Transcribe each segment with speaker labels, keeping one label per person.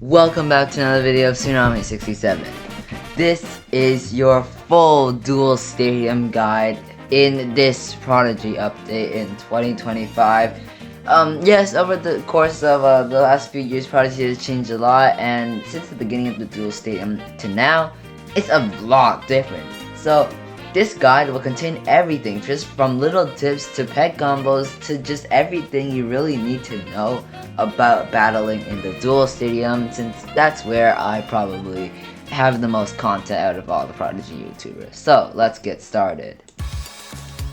Speaker 1: Welcome back to another video of Tsunami 67. This is your full Duel Stadium guide in this Prodigy update in 2025. Yes, over the course of the last few years, Prodigy has changed a lot, and since the beginning of the Duel Stadium to now, it's a lot different. So this guide will contain everything, just from little tips to pet combos to just everything you really need to know about battling in the Duel Stadium, since that's where I probably have the most content out of all the Prodigy YouTubers. So let's get started.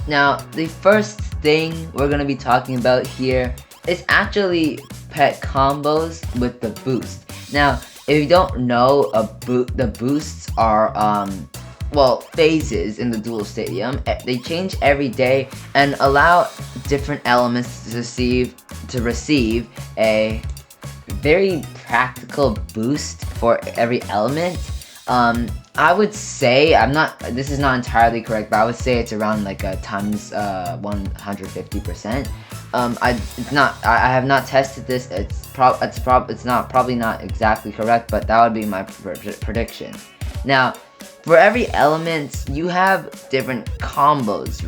Speaker 1: Now, the first thing we're going to be talking about here is actually pet combos with the boost. Now, if you don't know, the boosts are phases in the Duel Stadium. They change every day and allow different elements to receive a very practical boost for every element. I would say, this is not entirely correct, but I would say it's around like a times 150%. I have not tested this. It's probably not exactly correct, but that would be my prediction. Now, for every element, you have different combos,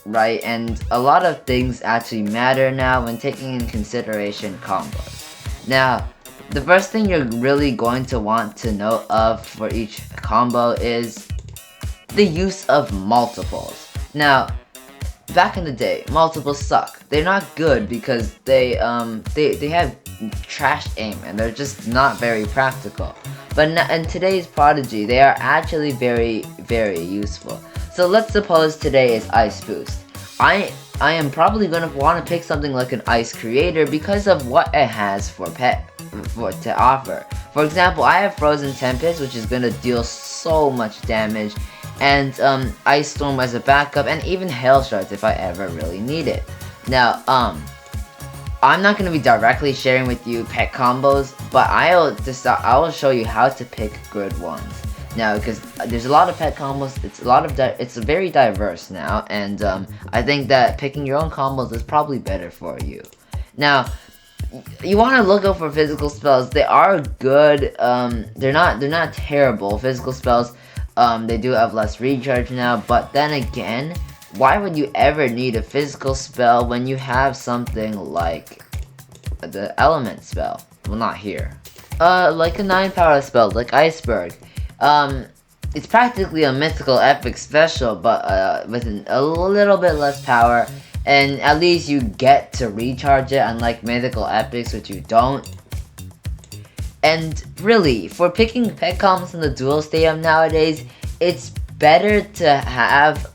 Speaker 1: right? And a lot of things actually matter now when taking in consideration combos. Now, the first thing you're really going to want to know of for each combo is the use of multiples. Now, back in the day, multiples suck. They're not good because they have trash aim and they're just not very practical. But in today's Prodigy, they are actually very, very useful. So let's suppose today is Ice Boost. I am probably going to want to pick something like an Ice Creator because of what it has to offer. For example, I have Frozen Tempest, which is going to deal so much damage, and Ice Storm as a backup, and even Hail Shards if I ever really need it. Now, I'm not going to be directly sharing with you pet combos, but I will show you how to pick good ones. Now, because there's a lot of pet combos, it's very diverse now, and I think that picking your own combos is probably better for you. Now, you want to look out for physical spells. They are good. They're not terrible. Physical spells, they do have less recharge now, but then again, why would you ever need a physical spell when you have something like the element spell? Well, not here. Like a 9-power spell, like Iceberg. It's practically a mythical epic special, but with a little bit less power, and at least you get to recharge it, unlike mythical epics, which you don't. And really, for picking pet combos in the Duel Stadium nowadays, it's better to have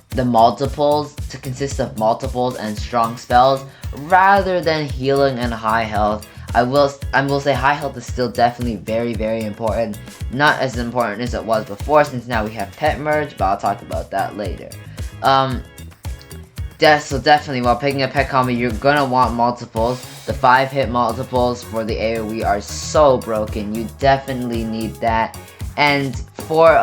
Speaker 1: the multiples to consist of multiples and strong spells rather than healing and high health. I will say high health is still definitely very, very important. Not as important as it was before, since now we have pet merge, but I'll talk about that later. So definitely, while picking a pet combo, you're gonna want multiples. The 5-hit multiples for the AoE are so broken. You definitely need that. And for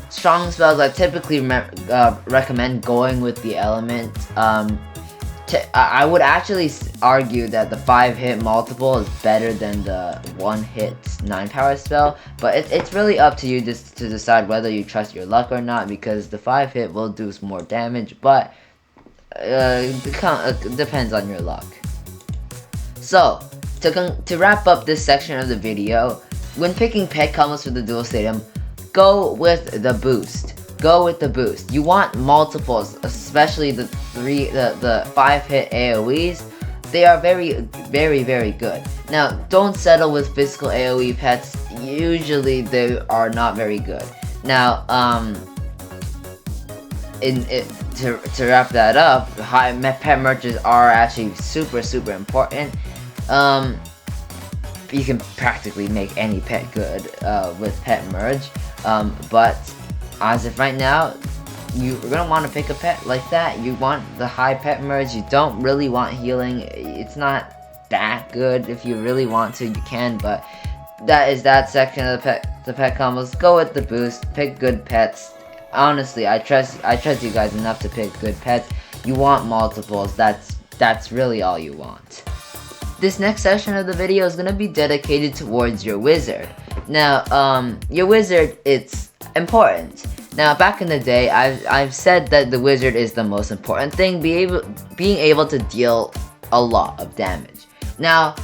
Speaker 1: strong spells, I typically recommend going with the element. I would actually argue that the 5-hit multiple is better than the 1-hit 9-power spell, but it's really up to you just to decide whether you trust your luck or not, because the 5-hit will do more damage, but it depends on your luck. So, to wrap up this section of the video, when picking pet combos for the Duel Stadium, go with the boost. Go with the boost. You want multiples, especially the 5-hit AoEs. They are very, very, very good. Now, don't settle with physical AoE pets. Usually, they are not very good. Now, to wrap that up, high pet merges are actually super, super important. You can practically make any pet good with pet merge, but as of right now, you're gonna want to pick a pet like that. You want the high pet merge. You don't really want healing. It's not that good. If you really want to, you can, but that is that section of the pet combos. Go with the boost. Pick good pets. Honestly, I trust you guys enough to pick good pets. You want multiples. That's really all you want. this next section of the video is gonna be dedicated towards your wizard. Now, your wizard, it's important. Now, back in the day, I've said that the wizard is the most important thing, being able to deal a lot of damage. Now,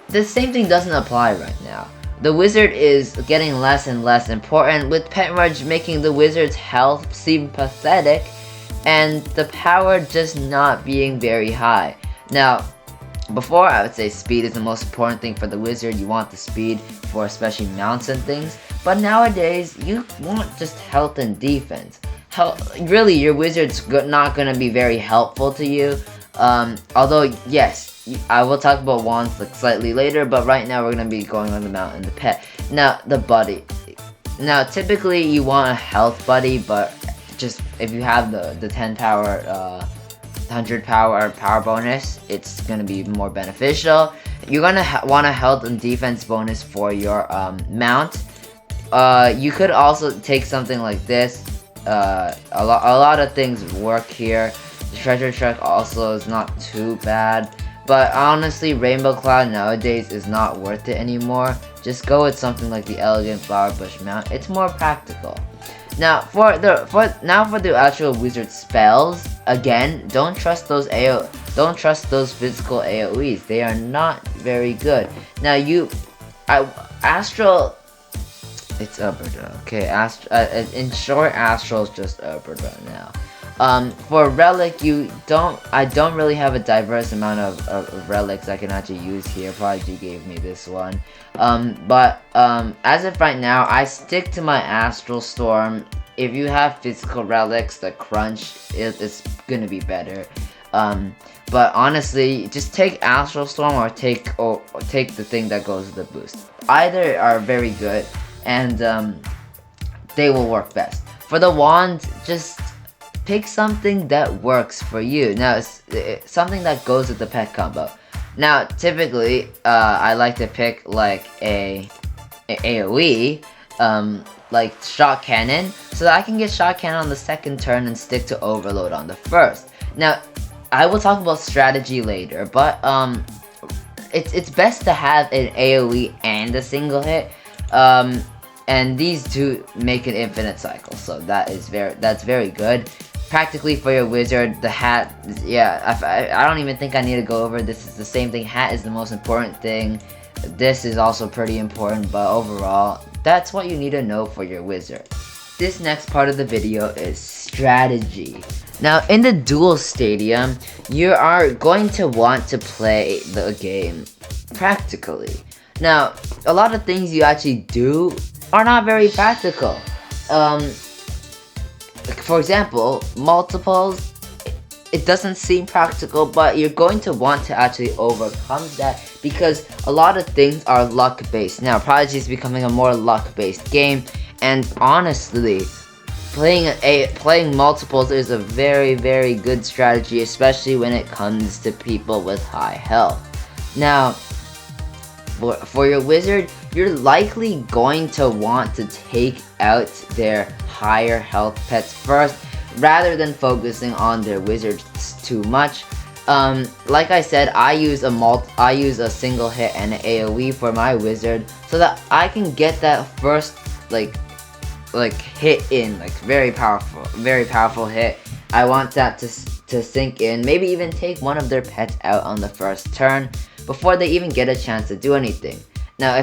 Speaker 1: the same thing doesn't apply right now. The wizard is getting less and less important, with Pet Merge making the wizard's health seem pathetic, and the power just not being very high. Now, before, I would say speed is the most important thing for the wizard. You want the speed for especially mounts and things. But nowadays, you want just health and defense. Really, your wizard's not going to be very helpful to you. Although, yes, I will talk about wands like slightly later. But right now, we're going to be going on the mount and the pet. Now, the buddy. Now, typically, you want a health buddy. But just if you have the 10 power... 100 power bonus, it's gonna be more beneficial. You're gonna want a health and defense bonus for your mount. You could also take something like this. A lot of things work here. The treasure truck also is not too bad, but honestly, Rainbow Cloud nowadays is not worth it anymore. Just go with something like the Elegant Flower Bush mount. It's more practical. Now for the actual wizard spells, again, don't trust those physical AoEs. They are not very good. Now Astral, it's Uberda. Okay, in short, Astral is just Uberda now. For relic, I don't really have a diverse amount of relics I can actually use here. Prodigy gave me this one. But as of right now, I stick to my Astral Storm. If you have physical relics, the crunch is gonna be better. But honestly, just take Astral Storm or take the thing that goes with the boost. Either are very good, and they will work best. For the wand, just pick something that works for you. Now, it's something that goes with the pet combo. Now, typically, I like to pick like a AoE, like Shock Cannon, so that I can get Shock Cannon on the second turn and stick to Overload on the first. Now, I will talk about strategy later, but it's best to have an AoE and a single hit. And these two make an infinite cycle, so that's very good. Practically for your wizard, the hat, yeah, I don't even think I need to go over this. Is the same thing. Hat is the most important thing. This is also pretty important, but overall, that's what you need to know for your wizard. This next part of the video is strategy. Now, in the duel stadium, you are going to want to play the game practically. Now, a lot of things you actually do are not very practical. For example, multiples, it doesn't seem practical, but you're going to want to actually overcome that because a lot of things are luck based. Now, Prodigy is becoming a more luck based game, and honestly, playing multiples is a very, very good strategy, especially when it comes to people with high health. Now, for your wizard, you're likely going to want to take out their higher health pets first, rather than focusing on their wizards too much. Like I said, I use a single hit and an AoE for my wizard, so that I can get that first like hit in, like very powerful hit. I want that to sink in, maybe even take one of their pets out on the first turn before they even get a chance to do anything. Now, I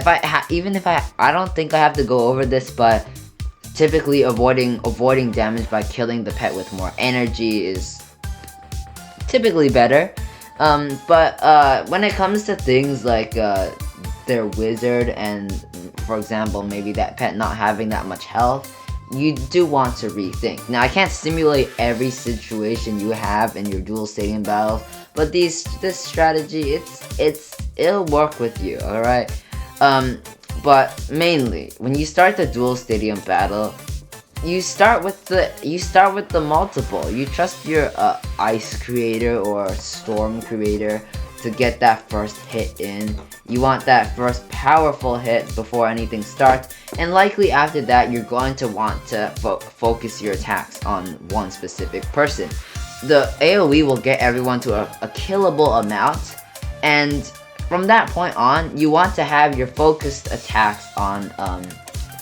Speaker 1: don't think I have to go over this, but typically avoiding damage by killing the pet with more energy is typically better. But when it comes to things like their wizard and, for example, maybe that pet not having that much health, you do want to rethink. Now, I can't simulate every situation you have in your duel stadium battles, but this strategy, it'll work with you, alright? But mainly, when you start the duel stadium battle, you start with the multiple. You trust your ice creator or storm creator to get that first hit in. You want that first powerful hit before anything starts, and likely after that you're going to want to focus your attacks on one specific person. The AoE will get everyone to a killable amount, and from that point on, you want to have your focused attacks on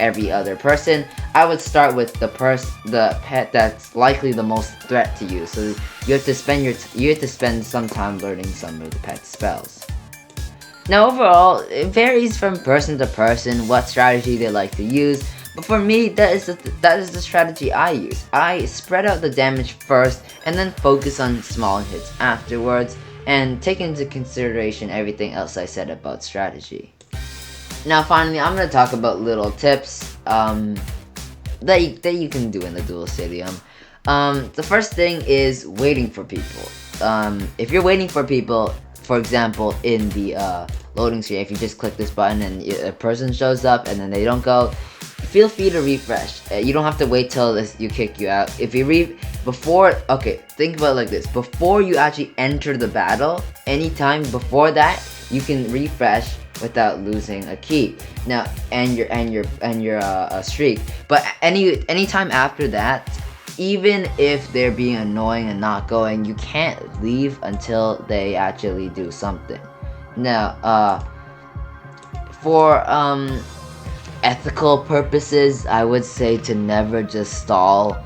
Speaker 1: every other person. I would start with the pet that's likely the most threat to you. So you have to spend some time learning some of the pet spells. Now overall, it varies from person to person what strategy they like to use, but for me, that is the strategy I use. I spread out the damage first and then focus on small hits afterwards, and take into consideration everything else I said about strategy. Now finally, I'm going to talk about little tips that you can do in the Duel Stadium. The first thing is waiting for people. If you're waiting for people, for example, in the loading screen, if you just click this button and a person shows up and then they don't go, feel free to refresh. You don't have to wait till you kick you out. If you think about it like this. Before you actually enter the battle, anytime before that, you can refresh without losing a key. Now, and your streak. But anytime after that, even if they're being annoying and not going, you can't leave until they actually do something. Now, for ethical purposes, I would say to never just stall,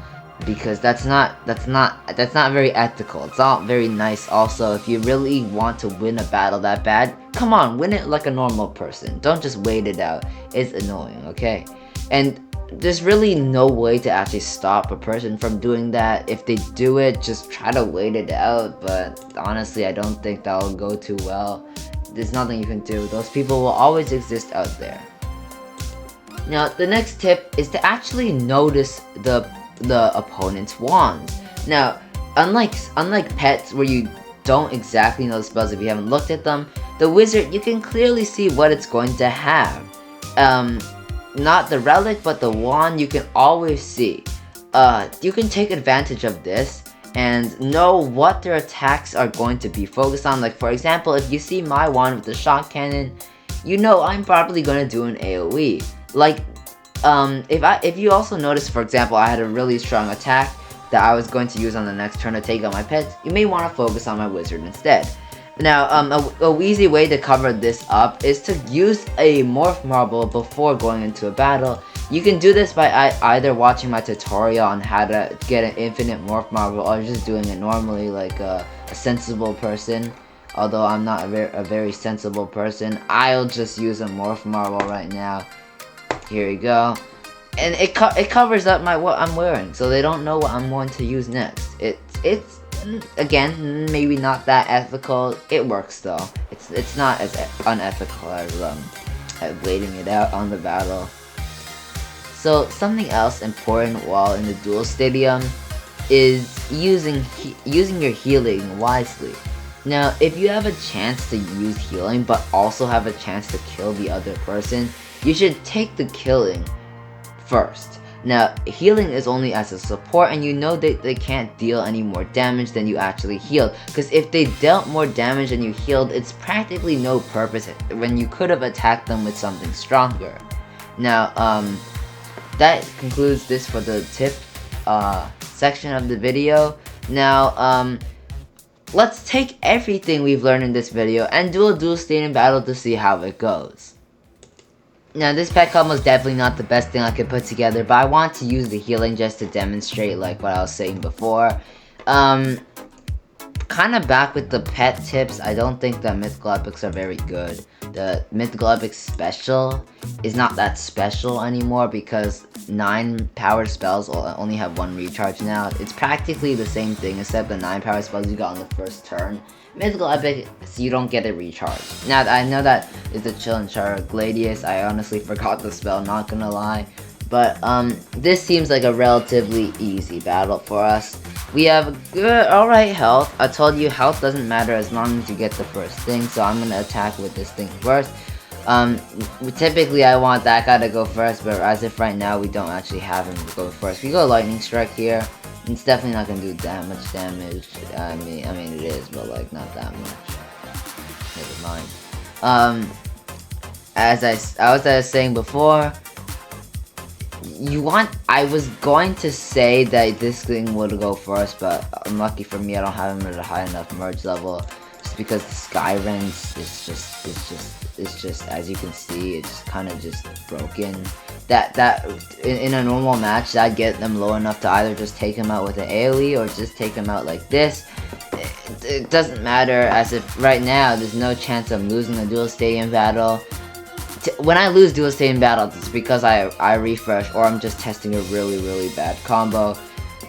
Speaker 1: because that's not very ethical. It's not very nice. Also, if you really want to win a battle that bad, come on, win it like a normal person. Don't just wait it out. It's annoying, okay? And there's really no way to actually stop a person from doing that. If they do it, just try to wait it out, but honestly, I don't think that'll go too well. There's nothing you can do. Those people will always exist out there. Now, the next tip is to actually notice the opponent's wands. Now, unlike pets where you don't exactly know the spells if you haven't looked at them, the wizard, you can clearly see what it's going to have. Not the relic, but the wand, you can always see. You can take advantage of this and know what their attacks are going to be focused on. Like, for example, if you see my wand with the shock cannon, you know I'm probably going to do an AoE. Like, if you also notice, for example, I had a really strong attack that I was going to use on the next turn to take out my pets, you may want to focus on my wizard instead. Now, a easy way to cover this up is to use a morph marble before going into a battle. You can do this by either watching my tutorial on how to get an infinite morph marble, or just doing it normally like a sensible person. Although I'm not a very sensible person, I'll just use a morph marble right now. Here you go. And it covers up what I'm wearing, so they don't know what I'm going to use next. It's again, maybe not that ethical. It works though. It's not as unethical as waiting it out on the battle. So something else important while in the Duel Stadium is using your healing wisely. Now, if you have a chance to use healing but also have a chance to kill the other person, you should take the killing first. Now, healing is only as a support, and you know that they can't deal any more damage than you actually healed. Because if they dealt more damage than you healed, it's practically no purpose when you could have attacked them with something stronger. Now, that concludes this for the tip section of the video. Now, let's take everything we've learned in this video and do a Duel Stadium battle to see how it goes. Now, this pet combo is definitely not the best thing I could put together, but I want to use the healing just to demonstrate like what I was saying before. Kind of back with the pet tips, I don't think the mythical epics are very good. The mythical epic special is not that special anymore because 9 power spells only have 1 recharge now. It's practically the same thing except the 9 power spells you got on the first turn. Mythical epic, so you don't get a recharge. Now, I know that is the Chill and Char Gladius. I honestly forgot the spell, not gonna lie. But this seems like a relatively easy battle for us. We have good, alright health. I told you health doesn't matter as long as you get the first thing, so I'm gonna attack with this thing first. Typically I want that guy to go first, but as if right now we don't actually have him to go first. We go Lightning Strike here. It's definitely not gonna do that much damage. I mean it is, but like not that much. Never mind. As I was saying before, I was going to say that this thing would go first, but unlucky for me, I don't have him at a high enough merge level. because the Skyrens is just as you can see, it's kind of just broken. That in a normal match, I'd get them low enough to either just take him out with an AoE or just take him out like this. It doesn't matter, as if right now there's no chance of losing a Duel Stadium battle. When I lose Duel Stadium battles, it's because I refresh or I'm just testing a really bad combo.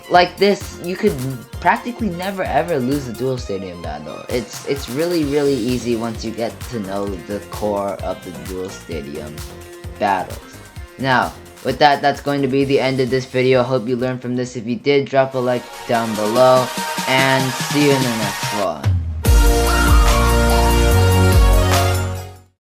Speaker 1: Like this, you could practically never ever lose a Duel Stadium battle. It's really easy once you get to know the core of the Duel Stadium battles. Now, with that, that's going to be the end of this video. I hope you learned from this. If you did, drop a like down below, and see you in the next one.